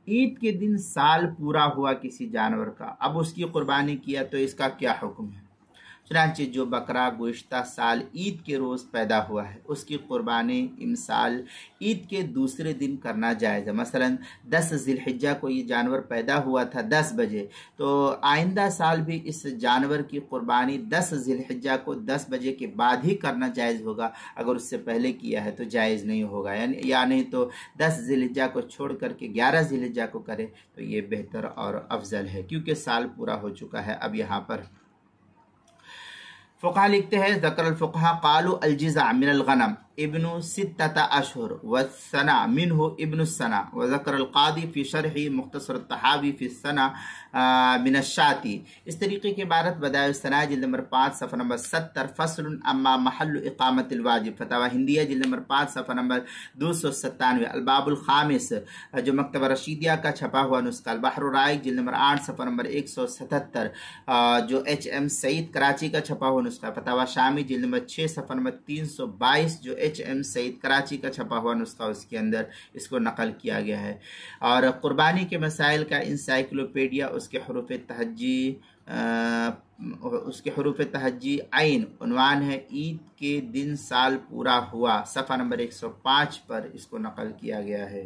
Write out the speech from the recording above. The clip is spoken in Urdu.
عید کے دن سال پورا ہوا کسی جانور کا، اب اس کی قربانی کیا تو اس کا کیا حکم ہے؟ چنانچہ جو بکرا گزشتہ سال عید کے روز پیدا ہوا ہے اس کی قربانی امسال عید کے دوسرے دن کرنا جائز ہے۔ مثلا 10 ذی الحجہ کو یہ جانور پیدا ہوا تھا 10 بجے، تو آئندہ سال بھی اس جانور کی قربانی 10 ذی الحجہ کو 10 بجے کے بعد ہی کرنا جائز ہوگا، اگر اس سے پہلے کیا ہے تو جائز نہیں ہوگا، یا نہیں تو 10 ذی الحجہ کو چھوڑ کر کے 11 ذی الحجہ کو کرے تو یہ بہتر اور افضل ہے، کیونکہ سال پورا ہو چکا ہے۔ اب یہاں پر فقہ لکھتے ہیں، ذکر الفقہ قالوا الجزع من الغنم ابن 6 اشہر والسنہ منہ ابن السنہ، وذکر القاضی فی شرح مختصر التحاوی فی السنہ من الشاتی۔ اس طریقے کی عبارت بدائع الثناء جلد نمبر 5 صفحہ نمبر 70، فصل اما محل اقامت الواجب، فتاوی ہندیہ جلد نمبر 5 صفحہ نمبر 297، الباب الخامس جو مکتبہ رشیدیہ کا چھپا ہوا نسخہ، البحر الرائق جلد نمبر 8 صفحہ نمبر 177 جو ایچ ایم سعید کراچی کا چھپا ہوا نسخہ، فتاوی شامی جلد نمبر 6 صفحہ نمبر 322 جو ایچ ایم سعید کراچی کا چھپا ہوا نسخہ، اس کے اندر اس کو نقل کیا گیا ہے۔ اور قربانی کے مسائل کا انسائکلوپیڈیا اس کے حروف تہجی عین عنوان ہے عید کے دن سال پورا ہوا، صفحہ نمبر 105 پر اس کو نقل کیا گیا ہے۔